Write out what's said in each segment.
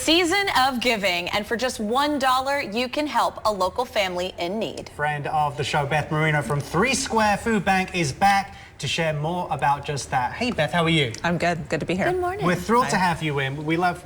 season of giving, and for just $1, you can help a local family in need. Friend of the show, Beth Martino from 3 Square Food Bank is back to share more about just that. Hey Beth, how are you? I'm good. Good to be here. Good morning. We're thrilled to have you in. We love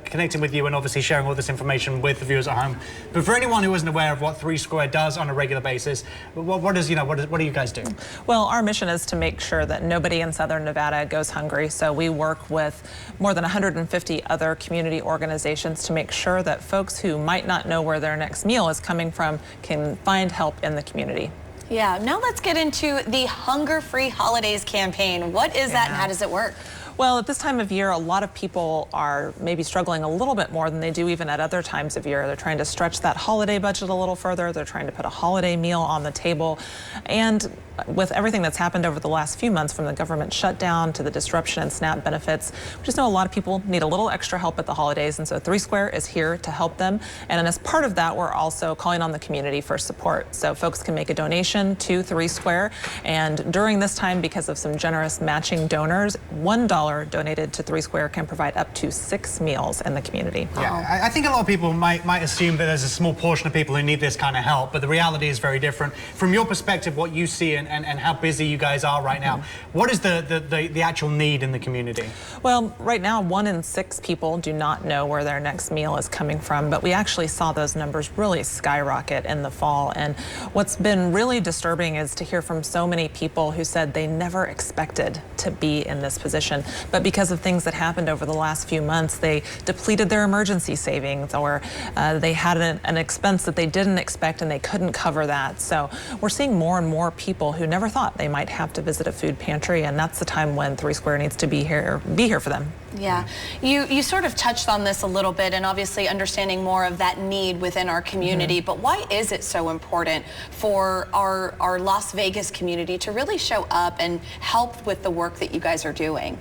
connecting with you and obviously sharing all this information with the viewers at home. But for anyone who isn't aware of what 3 Square does on a regular basis, what do you guys do? Well, our mission is to make sure that nobody in Southern Nevada goes hungry. So we work with more than 150 other community organizations to make sure that folks who might not know where their next meal is coming from can find help in the community. Yeah, now let's get into the Hunger Free Holidays campaign. What is that and how does it work? Well, at this time of year, a lot of people are maybe struggling a little bit more than they do even at other times of year. They're trying to stretch that holiday budget a little further. They're trying to put a holiday meal on the table. And with everything that's happened over the last few months, from the government shutdown to the disruption in SNAP benefits, we just know a lot of people need a little extra help at the holidays. And so 3 Square is here to help them. And as part of that, we're also calling on the community for support. So folks can make a donation to 3 Square. And during this time, because of some generous matching donors, $1 donated to 3 Square can provide up to 6 meals in the community. Yeah, I think a lot of people might assume that there's a small portion of people who need this kind of help, but the reality is very different. From your perspective, what you see and how busy you guys are right now, what is the actual need in the community? Well, right now, 1 in 6 people do not know where their next meal is coming from, but we actually saw those numbers really skyrocket in the fall. And what's been really disturbing is to hear from so many people who said they never expected to be in this position. But because of things that happened over the last few months, they depleted their emergency savings, or they had an expense that they didn't expect and they couldn't cover that. So we're seeing more and more people who never thought they might have to visit a food pantry, and that's the time when 3 Square needs to be here for them. Yeah, you sort of touched on this a little bit, and obviously understanding more of that need within our community, but why is it so important for our Las Vegas community to really show up and help with the work that you guys are doing?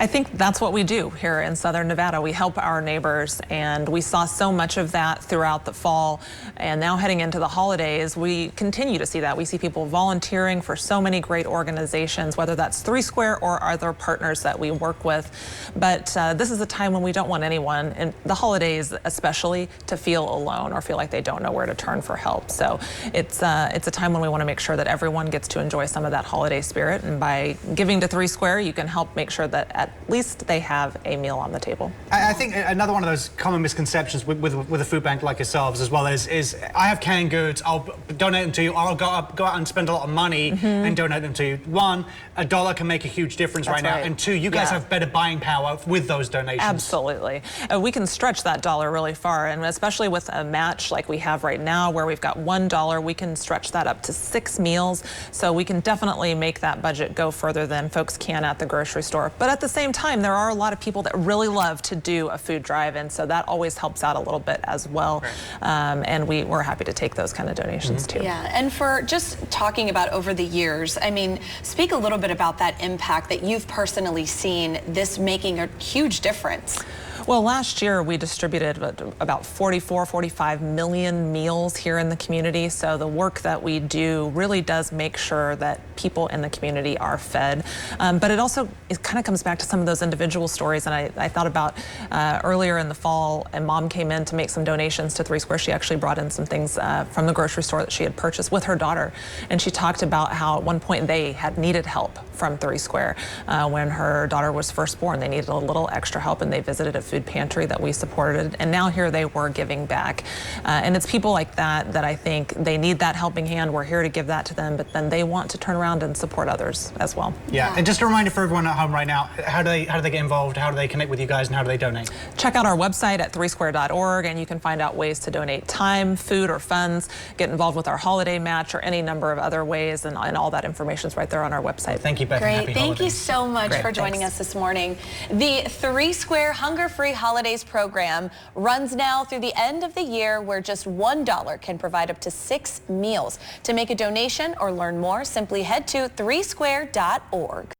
I think that's what we do here in Southern Nevada. We help our neighbors, and we saw so much of that throughout the fall. And now heading into the holidays, we continue to see that. We see people volunteering for so many great organizations, whether that's 3 Square or other partners that we work with. But this is a time when we don't want anyone, in the holidays especially, to feel alone or feel like they don't know where to turn for help. So it's a time when we want to make sure that everyone gets to enjoy some of that holiday spirit. And by giving to 3 Square, you can help make sure that at least they have a meal on the table. I think another one of those common misconceptions with a food bank like yourselves as well is I have canned goods, I'll donate them to you, or I'll go out and spend a lot of money and donate them to you. One, $1 can make a huge difference right now, and 2, you guys have better buying power with those donations. Absolutely. We can stretch that dollar really far, and especially with a match like we have right now, where we've got $1, we can stretch that up to 6 meals. So we can definitely make that budget go further than folks can at the grocery store. But at the same time, there are a lot of people that really love to do a food drive, and so that always helps out a little bit as well. And we're happy to take those kind of donations too. Yeah, and for just talking about over the years, I mean, speak a little bit about that impact that you've personally seen this making a huge difference. Well, last year we distributed about 45 million meals here in the community. So the work that we do really does make sure that people in the community are fed. But it also kind of comes back to some of those individual stories. And I thought about earlier in the fall, and Mom came in to make some donations to 3 Square. She actually brought in some things from the grocery store that she had purchased with her daughter. And she talked about how at one point they had needed help from 3 Square. When her daughter was first born, they needed a little extra help, and they visited a food pantry that we supported, and now here they were giving back. And it's people like that I think they need that helping hand. We're here to give that to them, but then they want to turn around and support others as well. Yeah, and just a reminder for everyone at home right now, how do they get involved, how do they connect with you guys, and how do they donate? Check out our website at 3square.org, and you can find out ways to donate time, food, or funds, get involved with our holiday match, or any number of other ways, and all that information is right there on our website. Well, thank you, Beth. Great. Thank you so much for joining us this morning. The 3 Square Hunger Free Holidays program runs now through the end of the year, where just $1 can provide up to 6 meals. To make a donation or learn more, simply head to 3square.org.